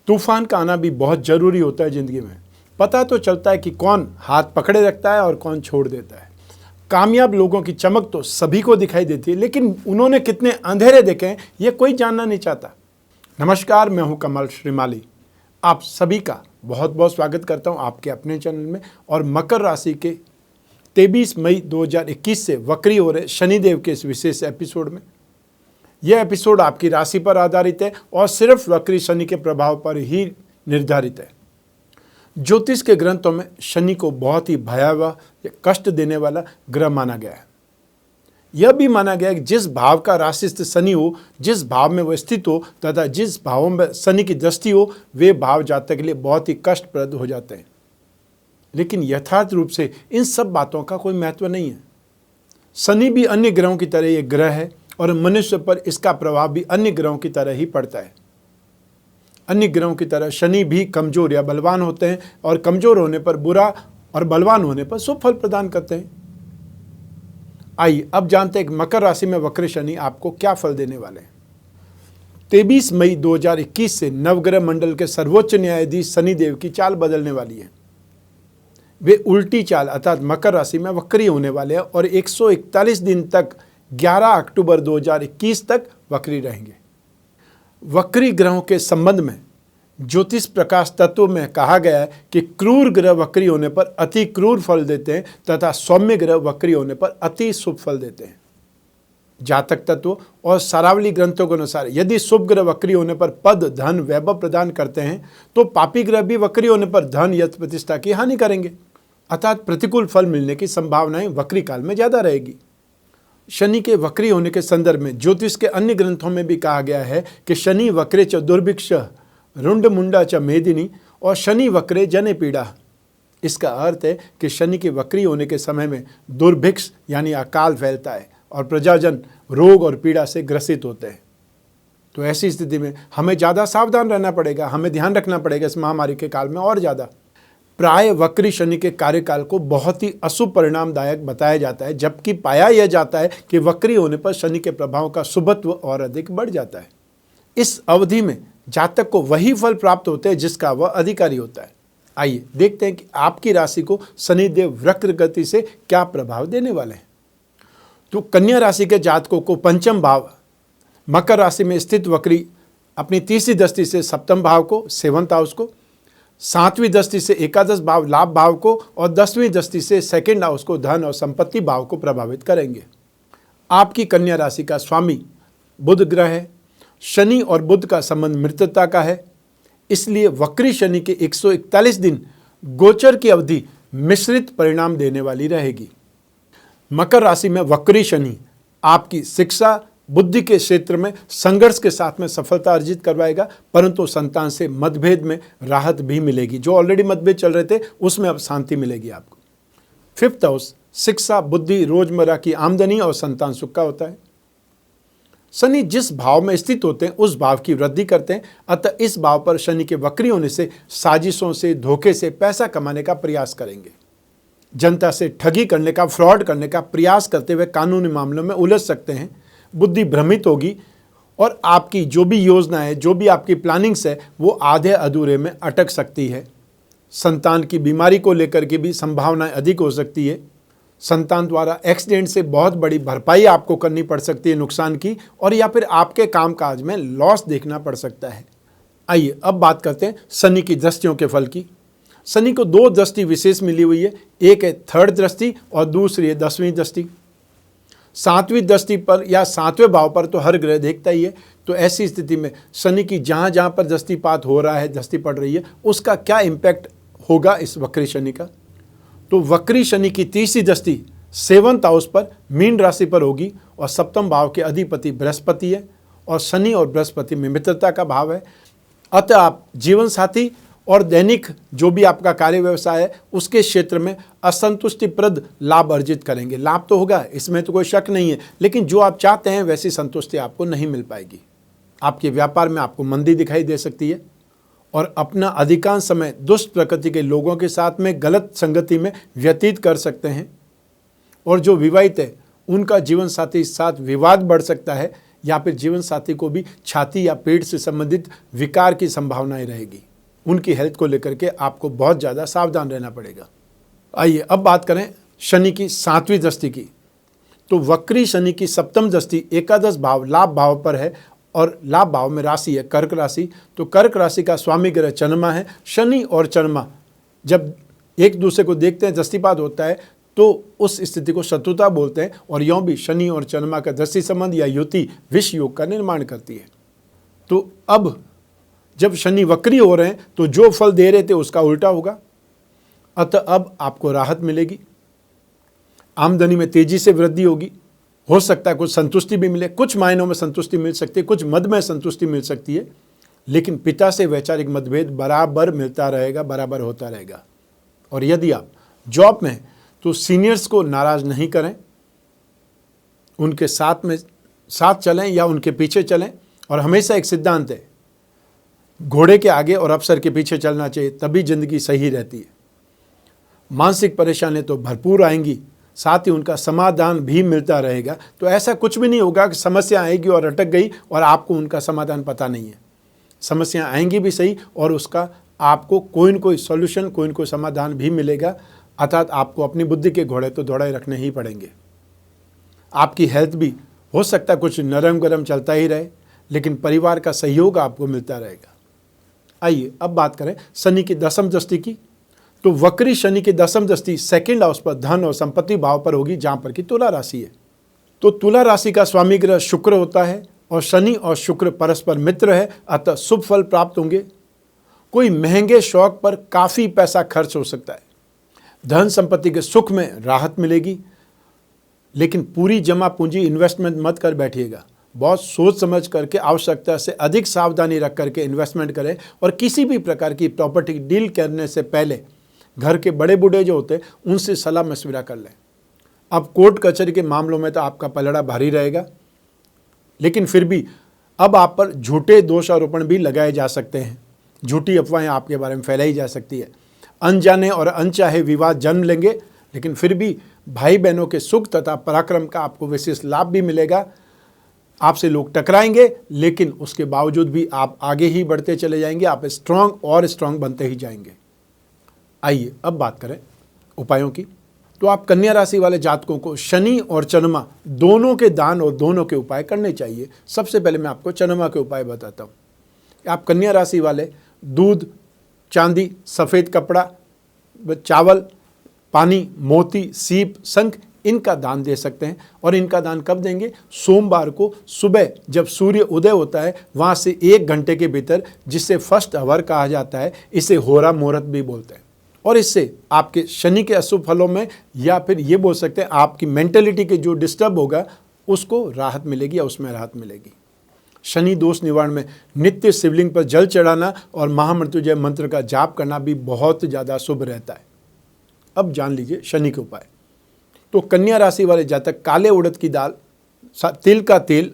तूफान का आना भी बहुत ज़रूरी होता है ज़िंदगी में। पता तो चलता है कि कौन हाथ पकड़े रखता है और कौन छोड़ देता है। कामयाब लोगों की चमक तो सभी को दिखाई देती है, लेकिन उन्होंने कितने अंधेरे देखे हैं ये कोई जानना नहीं चाहता। नमस्कार, मैं हूं कमल श्रीमाली। आप सभी का बहुत बहुत स्वागत करता हूं आपके अपने चैनल में। और मकर राशि के 23 मई 2021 से वक्री हो रहे शनिदेव के इस विशेष एपिसोड में, यह एपिसोड आपकी राशि पर आधारित है और सिर्फ वक्री शनि के प्रभाव पर ही निर्धारित है। ज्योतिष के ग्रंथों में शनि को बहुत ही भयावह या कष्ट देने वाला ग्रह माना गया है। यह भी माना गया है कि जिस भाव का राशिस्थ शनि हो, जिस भाव में वह स्थित हो तथा जिस भावों में शनि की दृष्टि हो, वे भाव जातक के लिए बहुत ही कष्टप्रद हो जाते हैं। लेकिन यथार्थ रूप से इन सब बातों का कोई महत्व नहीं है। शनि भी अन्य ग्रहों की तरह एक ग्रह है और मनुष्य पर इसका प्रभाव भी अन्य ग्रहों की तरह ही पड़ता है। अन्य ग्रहों की तरह शनि भी कमजोर या बलवान होते हैं और कमजोर होने पर बुरा और बलवान होने पर शुभ फल प्रदान करते हैं। आइए अब जानते हैं कि मकर राशि में वक्र शनि आपको क्या फल देने वाले हैं। 23 मई 2021 से नवग्रह मंडल के सर्वोच्च न्यायाधीश शनिदेव की चाल बदलने वाली है। वे उल्टी चाल अर्थात मकर राशि में वक्री होने वाले हैं और 141 दिन तक 11 अक्टूबर 2021 तक वक्री रहेंगे। वक्री ग्रहों के संबंध में ज्योतिष प्रकाश तत्व में कहा गया है कि क्रूर ग्रह वक्री होने पर अति क्रूर फल देते हैं तथा सौम्य ग्रह वक्री होने पर अति शुभ फल देते हैं। जातक तत्व और सारावली ग्रंथों के अनुसार यदि शुभ ग्रह वक्री होने पर पद, धन, वैभव प्रदान करते हैं तो पापी ग्रह भी वक्री होने पर धन, यश, प्रतिष्ठा की हानि करेंगे। अर्थात प्रतिकूल फल मिलने की संभावनाएं वक्री काल में ज्यादा रहेगी। शनि के वक्री होने के संदर्भ में ज्योतिष के अन्य ग्रंथों में भी कहा गया है कि शनि वक्रे च दुर्भिक्ष रुंड मुंडा च मेदिनी और शनि वक्रे जने पीड़ा। इसका अर्थ है कि शनि के वक्री होने के समय में दुर्भिक्ष यानी अकाल फैलता है और प्रजाजन रोग और पीड़ा से ग्रसित होते हैं। तो ऐसी स्थिति में हमें ज़्यादा सावधान रहना पड़ेगा, हमें ध्यान रखना पड़ेगा इस महामारी के काल में और ज़्यादा। प्राय वक्री शनि के कार्यकाल को बहुत ही अशुभ परिणामदायक बताया जाता है, जबकि पाया यह जाता है कि वक्री होने पर शनि के प्रभाव का शुभत्व और अधिक बढ़ जाता है। इस अवधि में जातक को वही फल प्राप्त होते हैं जिसका वह अधिकारी होता है। आइए देखते हैं कि आपकी राशि को शनिदेव वक्र गति से क्या प्रभाव देने वाले हैं। तो कन्या राशि के जातकों को पंचम भाव मकर राशि में स्थित वक्री अपनी तीसरी दृष्टि से सप्तम भाव को, सेवंथ हाउस को, सातवीं दृष्टि से एकादश भाव लाभ भाव को और 10वीं दृष्टि से सेकंड हाउस को, धन और संपत्ति भाव को प्रभावित करेंगे। आपकी कन्या राशि का स्वामी बुध ग्रह है। शनि और बुध का संबंध मित्रता का है, इसलिए वक्री शनि के 141 दिन गोचर की अवधि मिश्रित परिणाम देने वाली रहेगी। मकर राशि में वक्री शनि आपकी शिक्षा, बुद्धि के क्षेत्र में संघर्ष के साथ में सफलता अर्जित करवाएगा, परंतु संतान से मतभेद में राहत भी मिलेगी। जो ऑलरेडी मतभेद चल रहे थे उसमें अब शांति मिलेगी आपको। फिफ्थ हाउस शिक्षा, बुद्धि, रोजमर्रा की आमदनी और संतान सुख का होता है। शनि जिस भाव में स्थित होते हैं उस भाव की वृद्धि करते हैं, अतः इस भाव पर शनि के वक्री होने से साजिशों से, धोखे से पैसा कमाने का प्रयास करेंगे। जनता से ठगी करने का, फ्रॉड करने का प्रयास करते हुए कानूनी मामलों में उलझ सकते हैं। बुद्धि भ्रमित होगी और आपकी जो भी योजना है, जो भी आपकी प्लानिंग्स है, वो आधे अधूरे में अटक सकती है। संतान की बीमारी को लेकर के भी संभावनाएं अधिक हो सकती है। संतान द्वारा एक्सीडेंट से बहुत बड़ी भरपाई आपको करनी पड़ सकती है नुकसान की, और या फिर आपके कामकाज में लॉस देखना पड़ सकता है। आइए अब बात करते हैं शनि की दृष्टियों के फल की। शनि को 2 दृष्टि विशेष मिली हुई है, एक है थर्ड दृष्टि और दूसरी है 10वीं दृष्टि। 7वीं दृष्टि पर या 7वें भाव पर तो हर ग्रह देखता ही है। तो ऐसी स्थिति में शनि की जहाँ जहाँ पर दृष्टिपात हो रहा है, दृष्टि पड़ रही है, उसका क्या इम्पैक्ट होगा इस वक्री शनि का। तो वक्री शनि की तीसरी दृष्टि 7th हाउस पर, मीन राशि पर होगी और सप्तम भाव के अधिपति बृहस्पति है और शनि और बृहस्पति में मित्रता का भाव है। अतः आप जीवन साथी और दैनिक जो भी आपका कार्य व्यवसाय है उसके क्षेत्र में असंतुष्टिप्रद लाभ अर्जित करेंगे। लाभ तो होगा, इसमें तो कोई शक नहीं है, लेकिन जो आप चाहते हैं वैसी संतुष्टि आपको नहीं मिल पाएगी। आपके व्यापार में आपको मंदी दिखाई दे सकती है और अपना अधिकांश समय दुष्ट प्रकृति के लोगों के साथ में गलत संगति में व्यतीत कर सकते हैं। और जो विवाहित है उनका जीवन साथी साथ विवाद बढ़ सकता है या फिर जीवन साथी को भी छाती या पेट से संबंधित विकार की संभावनाएं रहेगी। उनकी हेल्थ को लेकर के आपको बहुत ज़्यादा सावधान रहना पड़ेगा। आइए अब बात करें शनि की 7वीं दृष्टि की। तो वक्री शनि की 7वीं दृष्टि एकादश भाव लाभ भाव पर है और लाभ भाव में राशि है कर्क राशि। तो कर्क राशि का स्वामी ग्रह चंद्रमा है। शनि और चंद्रमा जब एक दूसरे को देखते हैं, दृष्टिपात होता है, तो उस स्थिति को शत्रुता बोलते हैं। और यों भी शनि और चंद्रमा का दृष्टि संबंध या युति विष योग का निर्माण करती है। तो अब जब शनि वक्री हो रहे हैं तो जो फल दे रहे थे उसका उल्टा होगा। अतः अब आपको राहत मिलेगी, आमदनी में तेजी से वृद्धि होगी। हो सकता है कुछ संतुष्टि भी मिले, कुछ मायनों में संतुष्टि मिल सकती है, कुछ मद में संतुष्टि मिल सकती है, लेकिन पिता से वैचारिक मतभेद बराबर मिलता रहेगा, बराबर होता रहेगा। और यदि आप जॉब में हैं तो सीनियर्स को नाराज नहीं करें, उनके साथ चलें या उनके पीछे चलें। और हमेशा एक सिद्धांत है, घोड़े के आगे और अफसर के पीछे चलना चाहिए, तभी जिंदगी सही रहती है। मानसिक परेशानी तो भरपूर आएंगी, साथ ही उनका समाधान भी मिलता रहेगा। तो ऐसा कुछ भी नहीं होगा कि समस्या आएगी और अटक गई और आपको उनका समाधान पता नहीं है। समस्या आएंगी भी सही और उसका आपको कोई न कोई सॉल्यूशन, कोई न कोई समाधान भी मिलेगा। अर्थात आपको अपनी बुद्धि के घोड़े तो दौड़ाए रखने ही पड़ेंगे। आपकी हेल्थ भी हो सकता है कुछ नरम गरम चलता ही रहे, लेकिन परिवार का सहयोग आपको मिलता रहेगा। आइए अब बात करें शनि की 10वीं दृष्टि की। तो वक्री शनि की 10वीं दृष्टि सेकंड हाउस पर धन और संपत्ति भाव पर होगी, जहां पर कि तुला राशि है। तो तुला राशि का स्वामी ग्रह शुक्र होता है और शनि और शुक्र परस्पर मित्र है, अतः शुभ फल प्राप्त होंगे। कोई महंगे शौक पर काफी पैसा खर्च हो सकता है। धन संपत्ति के सुख में राहत मिलेगी, लेकिन पूरी जमा पूंजी इन्वेस्टमेंट मत कर बैठिएगा। बहुत सोच समझ करके, आवश्यकता से अधिक सावधानी रख करके इन्वेस्टमेंट करें। और किसी भी प्रकार की प्रॉपर्टी डील करने से पहले घर के बड़े बूढ़े जो होते हैं उनसे सलाह मशविरा कर लें। अब कोर्ट कचहरी के मामलों में तो आपका पलड़ा भारी रहेगा, लेकिन फिर भी अब आप पर झूठे दोषारोपण भी लगाए जा सकते हैं। झूठी अफवाहें आपके बारे में फैलाई जा सकती है। अनजाने और अनचाहे विवाद जन्म लेंगे, लेकिन फिर भी भाई बहनों के सुख तथा पराक्रम का आपको विशेष लाभ भी मिलेगा। आपसे लोग टकराएंगे, लेकिन उसके बावजूद भी आप आगे ही बढ़ते चले जाएंगे। आप स्ट्रांग और स्ट्रांग बनते ही जाएंगे। आइए अब बात करें उपायों की। तो आप कन्या राशि वाले जातकों को शनि और चंद्रमा दोनों के दान और दोनों के उपाय करने चाहिए। सबसे पहले मैं आपको चंद्रमा के उपाय बताता हूँ। आप कन्या राशि वाले दूध, चांदी, सफ़ेद कपड़ा, चावल, पानी, मोती, सीप, शंख इनका दान दे सकते हैं। और इनका दान कब देंगे? सोमवार को सुबह जब सूर्य उदय होता है वहाँ से 1 घंटे के भीतर, जिसे फर्स्ट आवर कहा जाता है। इसे होरा मुहूर्त भी बोलते हैं। और इससे आपके शनि के अशुभ फलों में, या फिर ये बोल सकते हैं आपकी मेंटेलिटी के जो डिस्टर्ब होगा उसको राहत मिलेगी या उसमें राहत मिलेगी। शनि दोष निवारण में नित्य शिवलिंग पर जल चढ़ाना और महामृत्युंजय मंत्र का जाप करना भी बहुत ज़्यादा शुभ रहता है। अब जान लीजिए शनि के उपाय। तो कन्या राशि वाले जातक काले उड़द की दाल, तिल का तेल,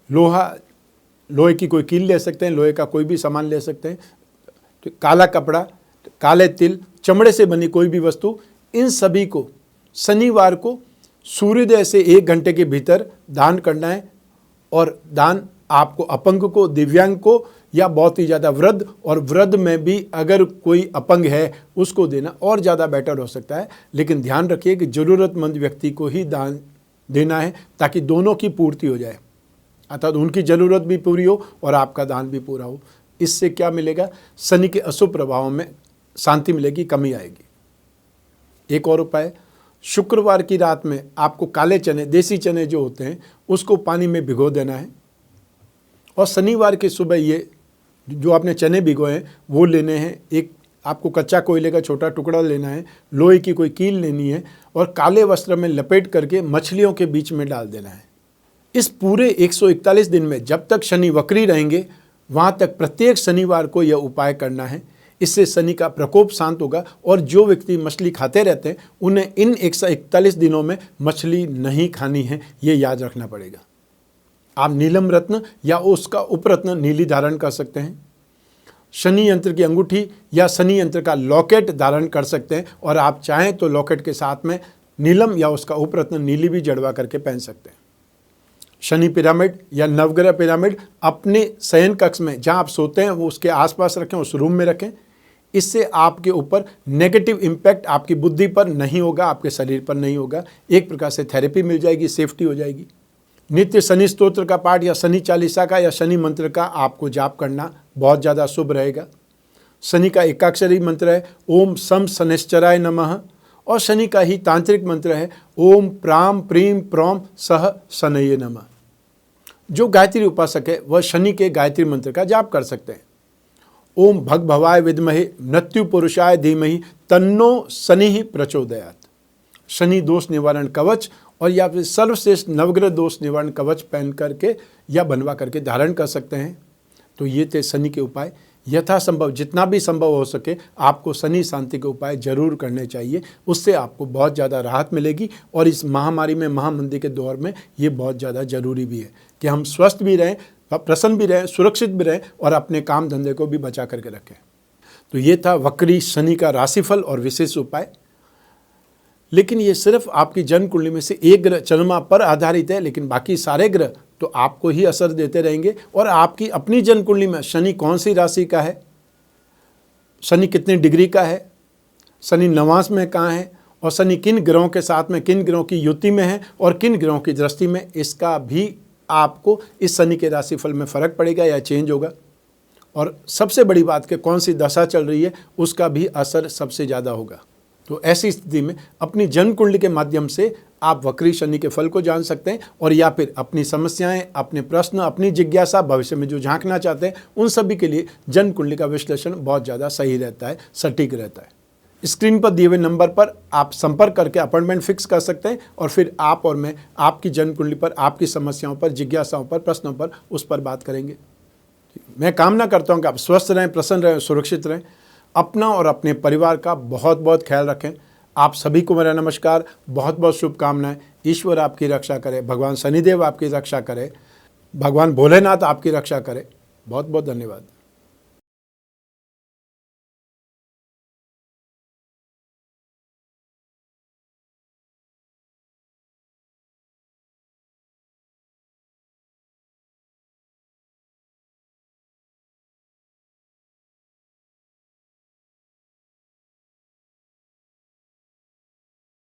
लोहे की कोई कील ले सकते हैं, लोहे का कोई भी सामान ले सकते हैं, तो काला कपड़ा, काले तिल, चमड़े से बनी कोई भी वस्तु, इन सभी को शनिवार को सूर्योदय से 1 घंटे के भीतर दान करना है। और दान आपको अपंग को, दिव्यांग को, या बहुत ही ज़्यादा वृद्ध, और वृद्ध में भी अगर कोई अपंग है उसको देना और ज़्यादा बेटर हो सकता है। लेकिन ध्यान रखिए कि ज़रूरतमंद व्यक्ति को ही दान देना है, ताकि दोनों की पूर्ति हो जाए, अर्थात उनकी ज़रूरत भी पूरी हो और आपका दान भी पूरा हो। इससे क्या मिलेगा? शनि के अशुभ प्रभावों में शांति मिलेगी, कमी आएगी। एक और उपाय, शुक्रवार की रात में आपको काले चने, देसी चने जो होते हैं, उसको पानी में भिगो देना है। और शनिवार की सुबह ये जो आपने चने भिगोए हैं वो लेने हैं। एक आपको कच्चा कोयले का छोटा टुकड़ा लेना है, लोहे की कोई कील लेनी है, और काले वस्त्र में लपेट करके मछलियों के बीच में डाल देना है। इस पूरे 141 दिन में जब तक शनि वक्री रहेंगे वहाँ तक प्रत्येक शनिवार को यह उपाय करना है। इससे शनि का प्रकोप शांत होगा। और जो व्यक्ति मछली खाते रहते हैं उन्हें इन 141 दिनों में मछली नहीं खानी है, ये याद रखना पड़ेगा। आप नीलम रत्न या उसका उपरत्न नीली धारण कर सकते हैं। शनि यंत्र की अंगूठी या शनि यंत्र का लॉकेट धारण कर सकते हैं। और आप चाहें तो लॉकेट के साथ में नीलम या उसका उपरत्न नीली भी जड़वा करके पहन सकते हैं। शनि पिरामिड या नवग्रह पिरामिड अपने शयन कक्ष में जहां आप सोते हैं वो उसके आसपास रखें, उस रूम में रखें। इससे आपके ऊपर नेगेटिव इम्पैक्ट आपकी बुद्धि पर नहीं होगा, आपके शरीर पर नहीं होगा। एक प्रकार से थेरेपी मिल जाएगी, सेफ्टी हो जाएगी। नित्य शनि स्तोत्र का पाठ या शनि चालीसा का या शनि मंत्र का आपको जाप करना बहुत ज़्यादा शुभ रहेगा। शनि का एकाक्षरी मंत्र है ओम सम शनिश्चराय नमः, और शनि का ही तांत्रिक मंत्र है ओम प्राम प्रीम प्रौम सह शनये नमः। जो गायत्री उपासक है वह शनि के गायत्री मंत्र का जाप कर सकते हैं। ओम भग भवाय विद्महे मृत्यु पुरुषाय धीमहि तन्नो शनि प्रचोदयात्। शनि दोष निवारण कवच और या फिर सर्वश्रेष्ठ नवग्रह दोष निवारण कवच पहन करके या बनवा करके धारण कर सकते हैं। तो ये थे शनि के उपाय। यथासंभव जितना भी संभव हो सके आपको शनि शांति के उपाय जरूर करने चाहिए, उससे आपको बहुत ज़्यादा राहत मिलेगी। और इस महामारी में, महामंदी के दौर में ये बहुत ज़्यादा जरूरी भी है कि हम स्वस्थ भी रहें, प्रसन्न भी रहें, सुरक्षित भी रहें और अपने काम धंधे को भी बचा करके रखें। तो ये था वक्री शनि का राशिफल और विशेष उपाय। लेकिन ये सिर्फ आपकी जन्म कुंडली में से एक ग्रह चंद्रमा पर आधारित है, लेकिन बाकी सारे ग्रह तो आपको ही असर देते रहेंगे। और आपकी अपनी जन्म कुंडली में शनि कौन सी राशि का है, शनि कितनी डिग्री का है, शनि नवांश में कहाँ है, और शनि किन ग्रहों के साथ में, किन ग्रहों की युति में है और किन ग्रहों की दृष्टि में, इसका भी आपको इस शनि के राशिफल में फर्क पड़ेगा या चेंज होगा। और सबसे बड़ी बात कि कौन सी दशा चल रही है उसका भी असर सबसे ज़्यादा होगा। तो ऐसी स्थिति में अपनी जन्म कुंडली के माध्यम से आप वक्री शनि के फल को जान सकते हैं, और या फिर अपनी समस्याएं, अपने प्रश्न, अपनी जिज्ञासा, भविष्य में जो झांकना चाहते हैं उन सभी के लिए जन्म कुंडली का विश्लेषण बहुत ज़्यादा सही रहता है, सटीक रहता है। स्क्रीन पर दिए हुए नंबर पर आप संपर्क करके अपॉइंटमेंट फिक्स कर सकते हैं, और फिर आप और मैं आपकी जन्म कुंडली पर, आपकी समस्याओं पर, जिज्ञासाओं पर, प्रश्नों पर उस पर बात करेंगे। मैं कामना करता हूं कि आप स्वस्थ रहें, प्रसन्न रहें, सुरक्षित रहें। अपना और अपने परिवार का बहुत बहुत ख्याल रखें। आप सभी को मेरा नमस्कार, बहुत बहुत शुभकामनाएं। ईश्वर आपकी रक्षा करे, भगवान शनिदेव आपकी रक्षा करे, भगवान भोलेनाथ आपकी रक्षा करे। बहुत बहुत धन्यवाद।